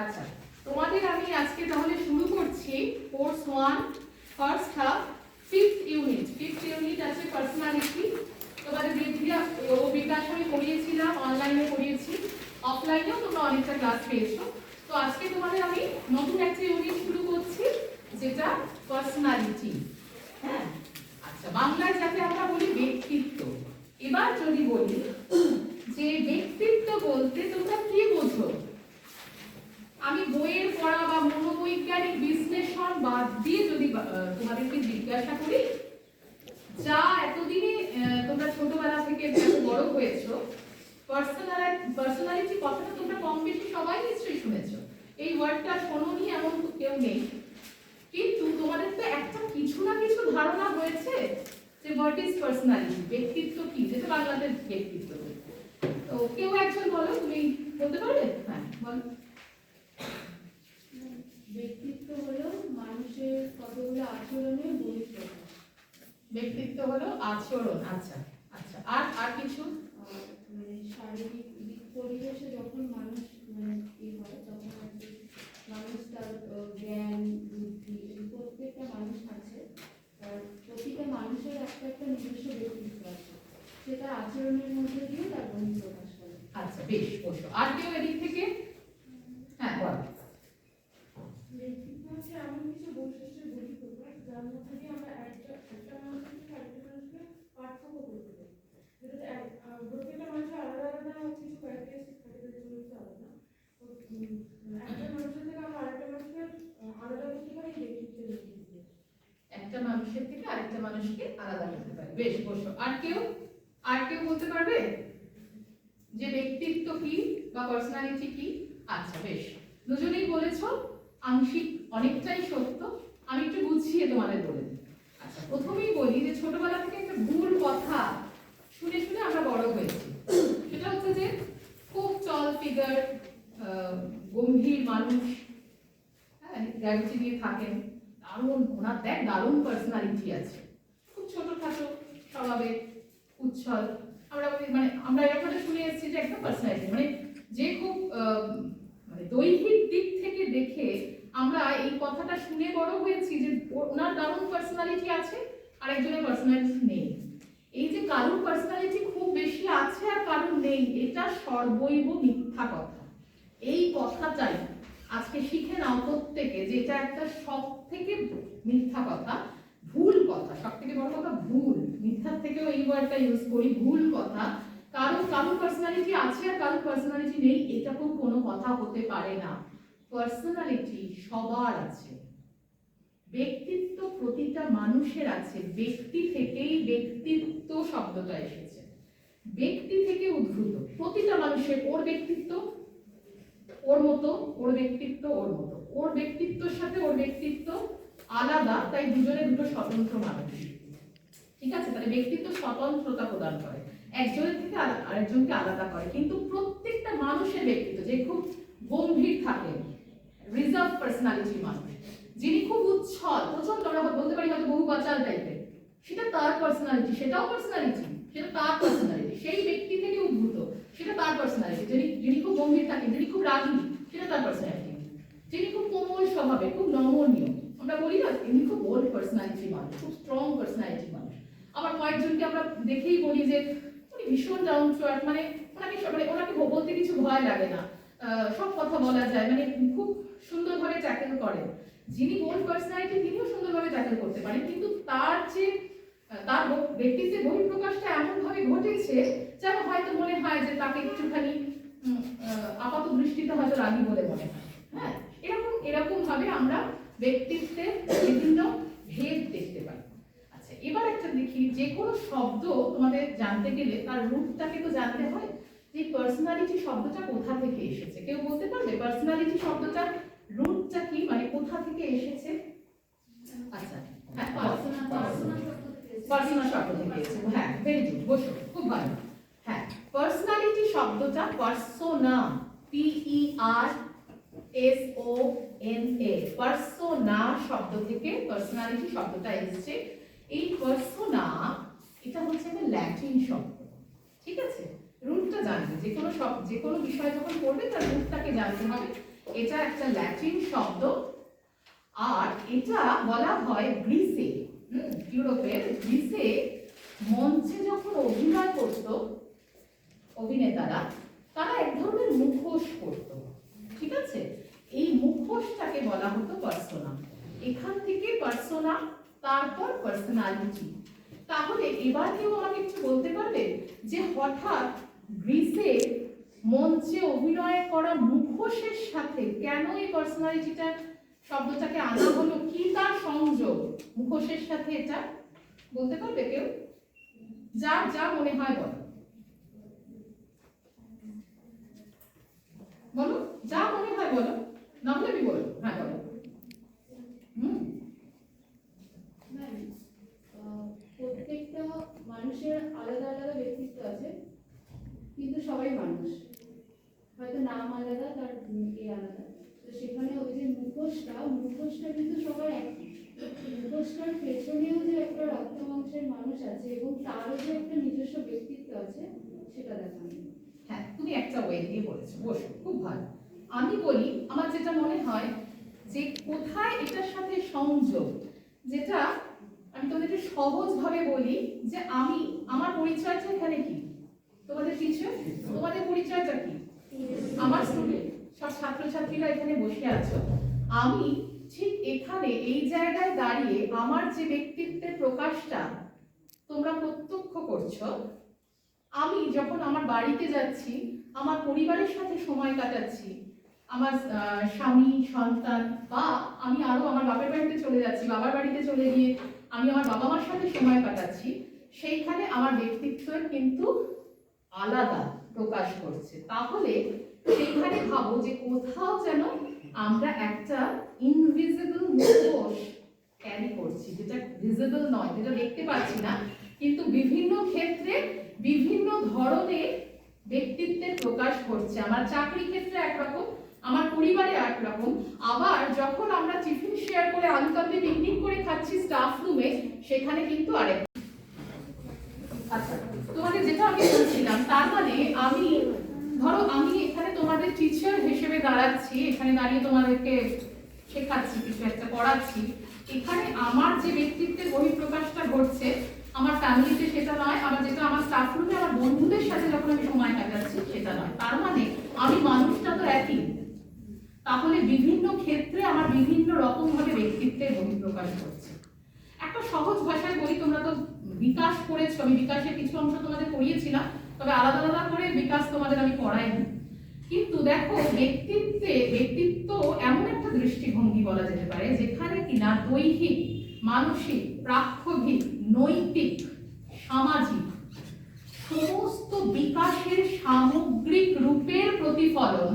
আচ্ছা, তোমাদের আমি আজকে তাহলে শুরু করছি course 1 first half 5th unit আছে পার্সোনালিটি। তোমাদের ও বিকাশ আমি পড়িয়েছিলাম, অনলাইনে পড়িয়েছি, অফলাইনেও তোমরা অনেকটা ক্লাস পেয়েছো। তো আজকে তোমাদের আমি নতুন একটা ইউনিট শুরু করছি যেটা পার্সোনালিটি। হ্যাঁ, আচ্ছা, বাংলায় যাকে আমরা বলি ব্যক্তিত্ব। এবার যদি বলি যে ব্যক্তিত্ব বলতে তোমরা কি বোঝো, আমি বইয়ের পড়া বা মনোবৈজ্ঞানিক বিশ্লেষণ বাদ দিয়ে যদি তোমাদেরকে জিজ্ঞাসা করি, যা এতদিনে তোমরা ছোটবেলা থেকে এত বড় হয়েছো, পার্সোনালিটি কথাটা তোমরা কম বেশি সবাই নিশ্চয়ই শুনেছো। এই ওয়ার্ডটা শোনোনি এমন কেউ নেই, কিন্তু তোমাদের তো একটা কিছু না কিছু ধারণা হয়েছে যে হোয়াট ইজ পার্সোনালিটি, ব্যক্তিত্ব কি, যেটা বাংলাতে ব্যক্তিত্ব। তো কেউ একজন বলো, তুমি বলতে পারবে? হ্যাঁ, বলো। ব্যক্তিত্ব হলো মানুষের কতগুলো আচরণের বহিঃপ্রকাশ। ব্যক্তিত্ব হলো আচরণ। আচ্ছা আচ্ছা, আর কিছু? মানে শারীরিক দিক পরিবেশে যখন মানুষ কি হয়, তখন আর কি মানুষ তার জ্ঞান বুদ্ধি প্রত্যেকটা মানুষ আছে, তার প্রতিটা মানুষের একটা একটা নিজস্ব ব্যক্তিত্ব আছে, সেটা আচরণের মধ্যে দিয়ে তার বহিঃপ্রকাশ করে। আচ্ছা, বেশ, বসো। আর কেউ এদিক থেকে? হ্যাঁ, বল। ব্যক্তিত্ব হচ্ছে এমন কিছু বৈশিষ্ট্যের বহিঃপ্রকাশ যার মধ্যে দিয়ে আমরা একটা মানুষ থেকে আরেকটা মানুষকে পার্থক্য করতে পারি। প্রত্যেকটা মানুষের আলাদা আলাদা কিছু ক্যারেক্টারিস্টিক থাকে, যেগুলো হচ্ছে আলাদা। একটা মানুষের থেকে আমরা আরেকটা মানুষকে আলাদা করতে পারি ব্যক্তিত্বের মধ্যে দিয়ে। একটা মানুষের থেকে আরেকটা মানুষকে আলাদা করতে পারে। বেশ, বসো। আর কেউ বলতে পারবে যে ব্যক্তিত্ব কি বা পার্সোনালিটি কি? আচ্ছা, বেশ, দুজনেই বলেছো, আংশিক অনেকটাই সত্য। আমি একটু গুছিয়ে তোমাদের বলে দিই। আচ্ছা, প্রথমেই বলি যে ছোটবেলা থেকে একটা ভুল কথা শুনে শুনে আমরা বড় হয়েছি। সেটা হচ্ছে যে খুব টল ফিগার, গম্ভীর মানুষ, হ্যাঁ, গ্র্যাভিটি নিয়ে থাকেন, দারুণ, ওনার দেখ দারুণ পার্সোনালিটি আছে, খুব ছোটখাটো স্বভাবে, উচ্ছল। আমরা এরকম শুনে এসেছি যে একটা পার্সোনালিটি মানে যে খুব মানে দৈহিক দিক থেকে দেখে আমরা এই কথাটা শুনে বড় হয়েছি যে ওনার দারুণ পার্সোনালিটি আছে আর একজনের পার্সোনালিটি নেই। এই যে কারোর পার্সোনালিটি খুব বেশি আছে আর কারোর নেই, এটা সর্বৈব মিথ্যা কথা। এই কথাটাই আজকে শিখে নাও প্রত্যেকে, যে এটা একটা সব থেকে মিথ্যা কথা, ভুল কথা। সব থেকে বড় কথা ভুল, মিথ্যার থেকেও এই ওয়ার্ডটা ইউজ করি, ভুল কথা। কারোর পার্সোনালিটি আছে আর কারোর পার্সোনালিটি নেই, এরকম কোনো কথা হতে পারে না। পার্সোনালিটি সবার আছে, ব্যক্তিত্ব প্রতিটা মানুষের আছে। ব্যক্তি থেকেই ব্যক্তিত্ব শব্দটা এসেছে, ব্যক্তি থেকে উদ্ভূত। প্রতিটা মানুষের ওর ব্যক্তিত্ব ওর মতো, ওর ব্যক্তিত্ব ওর মতো, ওর ব্যক্তিত্বের সাথে ওর ব্যক্তিত্ব আলাদা, তাই দুজনে দুটো স্বতন্ত্র মানুষ। ঠিক আছে, তাহলে ব্যক্তিত্ব স্বতন্ত্রতা প্রদান করে, একজনের থেকে আরেকজনকে আলাদা করে। কিন্তু প্রত্যেকটা মানুষের ব্যক্তিত্ব, যে খুব গম্ভীর থাকে, রিজার্ভ পার্সোনালিটির মানুষ, যিনি খুব উচ্ছল, প্রচন্ড, আমরা বলতে পারি হয়তো বহু বাচাল টাইপের, সেটা তার পার্সোনালিটি, সেটাও পার্সোনালিটি, সেটা তার পার্সোনালিটি, সেই ব্যক্তি থেকে উদ্ভূত, সেটা তার পার্সোনালিটি। যিনি খুব গম্ভীর থাকেন, যিনি খুব রাগী, সেটা তার পার্সোনালিটি। যিনি খুব কোমল স্বভাবে, খুব নমনীয়, আমরা বলি না ইনি খুব বোল্ড পার্সোনালিটি মানুষ, খুব স্ট্রং পার্সোনালিটি মানুষ। আবার কয়েকজনকে আমরা দেখেই বলি যে উনি ভীষণ ডাউন টু আর্থ, মানে ওনাকে বলতে কিছু ভয় লাগে না, সব কথা বলা যায়, মানে খুব সুন্দরভাবে ট্যাকেল করেন। যিনি বোল্ড পার্সোনালিটি তিনিও সুন্দরভাবে ট্যাকেল করতে পারেন, কিন্তু তার ব্যক্তিত্বের বহিঃপ্রকাশটা এমন ভাবে ঘটেছে যেন হয়তো মনে হয় যে তাকে একটুখানি আপাত দৃষ্টিতে হয়তো রাগী বলে মনে হয়। হ্যাঁ, এরকম ভাবে আমরা ব্যক্তিত্বের বিভিন্ন ভেদ দেখতে পাই। আচ্ছা, এবার একটা দেখি, যে কোনো শব্দ তোমাদের জানতে গেলে তার রূপটাকে তো জানতে হয়। যে পার্সোনালিটি শব্দটা কোথা থেকে এসেছে, কেউ বলতে পারবে পার্সোনালিটি শব্দটার রুটটা কি, মানে কোথা থেকে এসেছে? আচ্ছা, হ্যাঁ, পার্সোনা শব্দ থেকে এসেছে। হ্যাঁ, ভেরি গুড, বসো, খুব ভালো। হ্যাঁ, পার্সোনালিটি শব্দটা পার্সোনা, PERSONA, পার্সোনা শব্দ থেকে পার্সোনালিটি শব্দটা এসেছে। এই পার্সোনা, এটা হচ্ছে একটা ল্যাটিন শব্দ। ঠিক আছে, রুটটা জানবে, যে কোনো বিষয় যখন পড়বে তার রুটটাকে জানতে হবে। এটা একটা ল্যাটিন শব্দ, আর এটা বলা হয় গ্রিসে, ইউরোপের গ্রিসে মঞ্চে যখন অভিনয় করত অভিনেতারা, তারা এক ধরনের মুখোশ করত, ঠিক আছে? এই মুখোশটাকে বলা হতো পার্সোনা। এখান থেকে পার্সোনা, তারপর পার্সোনালিটি। তাহলে এবার কেউ আমাকে একটু বলতে পারবে যে হঠাৎ গ্রিসে মঞ্চে অভিনয় করা মুখোশের সাথে কেন এই পার্সোনালিটিটা শব্দটাকে আনা হলো? কি তার সংযোগ মুখোশের সাথে? এটা বলতে পারবে কেউ? যা যা মনে হয় বলো, বলো, যা মনে হয় বলো, না হলে আমি বলবো। হ্যাঁ বলো। প্রত্যেকটা মানুষের আলাদা আলাদা ব্যক্তিত্ব আছে, কিন্তু সবাই মানুষ, হয়তো নাম আলাদা, তার আলাদা। তো সেখানে ওই যে মুখোশটা কিন্তু সবার একই। মুখোশটার পেছনেও যে একটা রক্ত মাংসের মানুষ আছে এবং তারও যে একটা নিজস্ব ব্যক্তিত্ব আছে, সেটা দেখানো। হ্যাঁ, তুমি একটা ওয়ে দিয়ে বলেছো, বসো, খুব ভালো। আমি বলি, আমার যেটা মনে হয় যে কোথায় এটার সাথে সংযোগ, যেটা আমি তোমাদেরকে সহজভাবে বলি, যে আমি আমার পরিচয়টা এখানে কি? তোমাদের টিচার। তোমাদের পরিচয়টা কি? আমার স্টুডেন্ট। সব ছাত্রছাত্রীরা এখানে বসে আছো। আমি ঠিক এখানে এই জায়গায় দাঁড়িয়ে আমার যে ব্যক্তিত্বের প্রকাশটা তোমরা প্রত্যক্ষ করছো, আমি যখন আমার বাড়িতে যাচ্ছি, আমার পরিবারের সাথে সময় কাটাচ্ছি, আমার স্বামী, সন্তান, বা আমি আরো আমার বাপের বাড়িতে চলে যাচ্ছি, বাবার বাড়িতে চলে গিয়ে আমি আমার বাবা মার সাথে সময় কাটাচ্ছি, সেইখানে আমার ব্যক্তিত্বের কিন্তু আলাদা প্রকাশ করছে। তাহলে সেইখানে ভাবো যে কোথাও যেন আমরা একটা ইনভিজিবল মুখোশ ক্যারি করছি, যেটা ভিজিবল নয়, যেটা দেখতে পাচ্ছি না, কিন্তু বিভিন্ন ক্ষেত্রে বিভিন্ন ধরনের ব্যক্তিত্বের প্রকাশ করছে। আমার চাকরি ক্ষেত্রে একরকম, আমার পরিবারে একরকম, আবার যখন আমরা টিফিন শেয়ার করে আলু কাপে পিকনিক করে খাচ্ছি স্টাফ রুমে, সেখানে কিন্তু আরেক। আচ্ছা, তোমাদের যেটা আমি বলছিলাম, তার মানে আমি ধরো আমি এখানে তোমাদের টিচার হিসেবে দাঁড়াচ্ছি, এখানে দাঁড়িয়ে তোমাদেরকে শেখাচ্ছি, কিছু একটা পড়াচ্ছি। এখানে আমার যে ব্যক্তিত্বের বহিঃপ্রকাশটা ঘটছে আমার ফ্যামিলিতে সেটা নয়, আবার যেটা আমার স্টাফ রুমে আমার বন্ধুদের সাথে যখন আমি সময় কাটাচ্ছি সেটা নয়। তার মানে আমি মানুষটা তো একই, তাহলে বিভিন্ন ক্ষেত্রে আমার বিভিন্ন রকম ভাবে ব্যক্তিত্বের বহিঃপ্রকাশ ঘটছে। একটা সহজ ভাষায় বলি, তোমরা তো বিকাশ করেছো, আমি বিকাশের কিছু অংশ তোমাদের পড়িয়েছিলাম, তবে আলাদা আলাদা করে বিকাশ তোমাদের আমি পড়াইনি। কিন্তু দেখো, ব্যক্তিত্ব এমন একটা দৃষ্টিভঙ্গি বলা যেতে পারে যেখানে কিনা দৈহিক, মানসিক, প্রাক্ষোভিক, নৈতিক, সামাজিক সমস্ত বিকাশের সামগ্রিক রূপের প্রতিফলন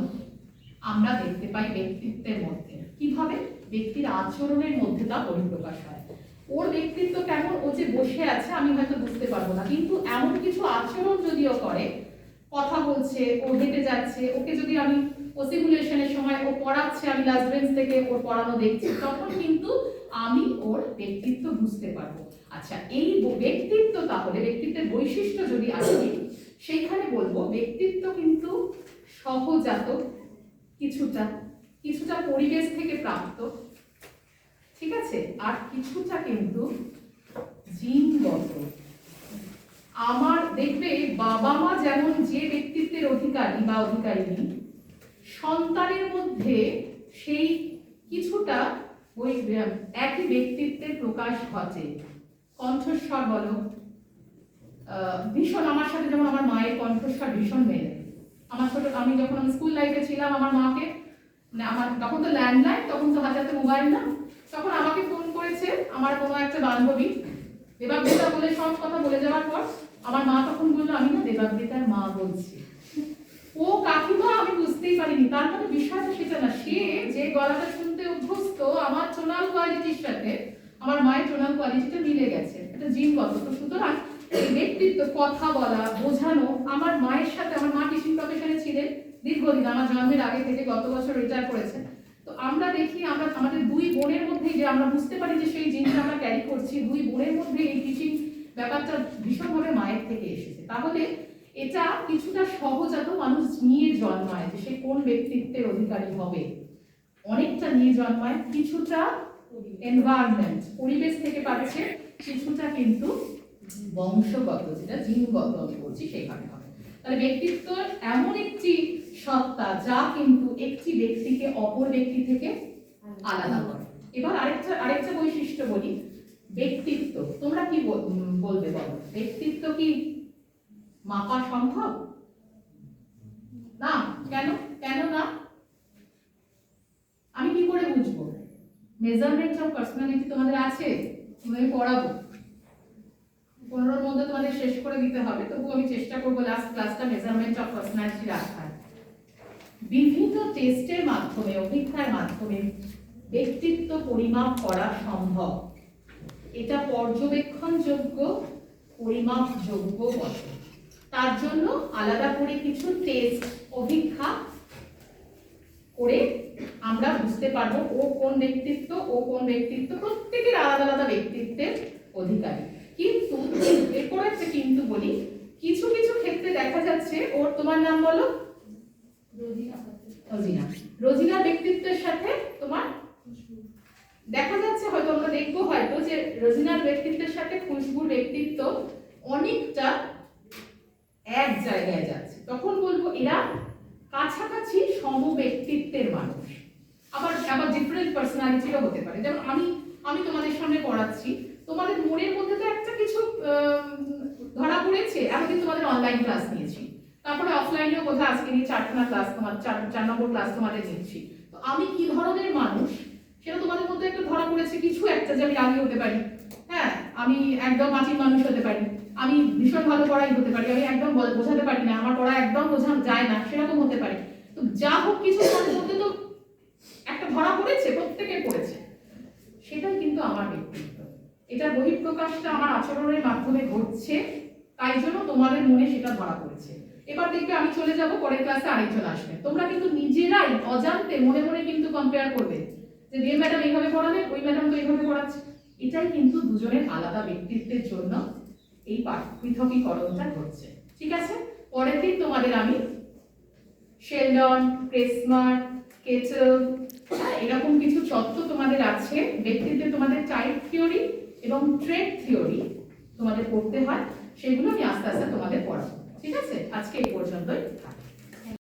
আমরা দেখতে পাই ব্যক্তিত্বের মধ্যে। কিভাবে? ব্যক্তির আচরণের মধ্যে তা পরিপ্রকাশ হয়। ওর ব্যক্তিত্ব কেমন, ও যে বসে আছে আমি হয়তো বুঝতে পারবো না, কিন্তু এমন কিছু আচরণ যদিও করে, কথা বলছে, ও হেঁটে যাচ্ছে, ওকে যদি আমি ও সিমুলেশনের সময় ও পড়াচ্ছে, আমি লাস্ট বেঞ্চ থেকে ওর পড়ানো দেখছি, তখন কিন্তু আমি ওর ব্যক্তিত্ব বুঝতে পারবো। আচ্ছা, এই ব্যক্তিত্ব, তাহলে ব্যক্তিত্বের বৈশিষ্ট্য যদি আসি, সেইখানে বলবো ব্যক্তিত্ব কিন্তু সহজাত, কিছুটা পরিবেশ থেকে প্রাপ্ত, ঠিক আছে, আর কিছুটা কিন্তু জিনগত। আমার দেখবে বাবা মা যেমন যে ব্যক্তিত্বের অধিকারী বা অধিকারিণী, সন্তানের মধ্যে সেই কিছুটা ওই একই ব্যক্তিত্বের প্রকাশ ঘটে। কণ্ঠস্বর বলো, ভীষণ আমার সাথে, যেমন আমার মায়ের কণ্ঠস্বর ভীষণ মেলে। আমি যখন স্কুল লাইফে ছিলাম, আমার মাকে, মানে আমার তখন তো ল্যান্ডলাইন, তখন তো হাতে মোবাইল না, তখন আমাকে ফোন করেছে আমার কোনো একটা বান্ধবী, দেবাব্রতা বলে সব কথা বলে যাওয়ার পর আমার মা তখন বললো, আমি না দেবাব্রতার মা বলছি। ও কাকিমা, আমি বুঝতেই পারিনি। তার মানে বিষয়টা সেটা না, সে যে গলাটা শুনতে অভ্যস্ত, আমার টোনাল কোয়ালিটির সাথে আমার মায়ের টোনাল কোয়ালিটিটা মিলে গেছে, এটা জিনগত। তো সুতরাং এই ব্যক্তিত্ব, কথা বলা, বোঝানো, আমার মায়ের সাথে, আমার মা টিচিং প্রফেশনে ছিলেন দীর্ঘদিন, আমার জন্মের আগে থেকে, গত বছর রিটায়ার করেছেন। তো আমরা দেখি, আমরা আমাদের দুই বোনের মধ্যে যে আমরা বুঝতে পারি যে সেই জিনিসটা আমরা ক্যারি করছি, দুই বোনের মধ্যে এই টিচিং ব্যাপারটা ভীষণভাবে মায়ের থেকে এসেছে। তাহলে এটা কিছুটা সহজাত, মানুষ নিয়ে জন্মায় যে সে কোন ব্যক্তিত্বের অধিকারী হবে। অনেকটা নিয়ে জন্মায়, কিছুটা এনভায়রনমেন্ট পরিবেশ থেকে পাচ্ছে, কিছুটা কিন্তু বংশগত যেটা জিনগত আমি বলছি সেখানে হবে। তাহলে ব্যক্তিত্ব এমন একটি সত্তা যা কিন্তু একটি ব্যক্তিকে অপর ব্যক্তি থেকে আলাদা করে। এবার আরেকটা বৈশিষ্ট্য বলি, ব্যক্তিত্ব তোমরা কি বলবে বলো, ব্যক্তিত্ব কি মাপা সম্ভব? না। কেন কেন না? আমি কি করে বুঝবো? মেজারমেন্ট অফ পার্সোনালিটি তোমাদের আছে, আমি পড়াবো, 15-র মধ্যে তোমাদের শেষ করে দিতে হবে, তবু আমি চেষ্টা করবো লাস্ট ক্লাসটা মেজারমেন্ট অফ পার্সোনালিটি রাখার। বিভিন্ন টেস্টের মাধ্যমে, অভিজ্ঞতার মাধ্যমে ব্যক্তিত্ব পরিমাপ করা সম্ভব। এটা পর্যবেক্ষণযোগ্য, পরিমাপযোগ্য বটে। তার জন্য আলাদা করে কিছু টেস্ট, অভিজ্ঞতা করে আমরা বুঝতে পারবো ও কোন ব্যক্তিত্ব, ও কোন ব্যক্তিত্ব, প্রত্যেকের আলাদা আলাদা ব্যক্তিত্বের অধিকারী। কিন্তু এরপর একটা কিন্তু বলি, কিছু কিছু ক্ষেত্রে দেখা যাচ্ছে, ওর তোমার নাম বলো? রোজিনা। রোজিনার ব্যক্তিত্বের সাথে তোমার দেখা যাচ্ছে, হয়তো আমরা দেখবো হয়তো যে রোজিনার ব্যক্তিত্বের সাথে খুশবুর ব্যক্তিত্ব অনেকটা এক জায়গায় যাচ্ছে, তখন বলবো এরা কাছাকাছি সম ব্যক্তিত্বের মানুষ। আবার ডিফারেন্ট পার্সোনালিটিরও হতে পারে। যেমন আমি তোমাদের সামনে পড়াচ্ছি, তোমাদের মনের মধ্যে তো একটা কিছু ধরা পড়েছে, এমনকি তোমাদের অনলাইন ক্লাস নিয়েছি, তারপরে অফলাইনেও কোথাও আজকে নিয়ে 4খানা ক্লাস, তোমার 4 নম্বর ক্লাস তোমাদের নিচ্ছি। তো আমি কি ধরনের মানুষ সেটা তোমাদের মধ্যে একটা ধরা পড়েছে, কিছু একটা, যে আমি রাগী হতে পারি, হ্যাঁ, আমি একদম মাটির মানুষ হতে পারি, আমি ভীষণ ভালো পড়াই হতে পারি, আমি একদম বোঝাতে পারি না, আমার পড়া একদম বোঝা যায় না, সেরকম হতে পারে। তো যা হোক কিছু তোমাদের মধ্যে তো একটা ধরা পড়েছে, প্রত্যেকের পড়েছে, সেটাই কিন্তু আমার ব্যক্তিত্ব। এটা বহিঃপ্রকাশটা আমার আচরণের মাধ্যমে ঘটছে, তাই জন্য তোমাদের মনে সেটা ধরা পড়েছে। এবার দেখবে আমি চলে যাব, পরের ক্লাসে আরেকজন আসবে, তোমরা কিন্তু নিজেরাই অজান্তে মনে মনে কিন্তু কম্পেয়ার করবে যে এই ম্যাডাম এইভাবে পড়ালেন, ওই ম্যাডাম তো এইভাবে পড়াচ্ছে। এটাই কিন্তু দুজনের আলাদা ব্যক্তিত্বের জন্য এই পৃথকীকরণটা ঘটছে। ঠিক আছে, পরের দিন তোমাদের আমি শেলডন, ক্রেসমার, কেটেল, এরকম কিছু তত্ত্ব তোমাদের আছে ব্যক্তিত্বে, তোমাদের টাইপ থিওরি এবং ট্রেড থিওরি তোমাদের পড়তে হয়, সেগুলো আমি আস্তে আস্তে তোমাদের পড়াবো। ঠিক আছে, আজকে এই পর্যন্তই।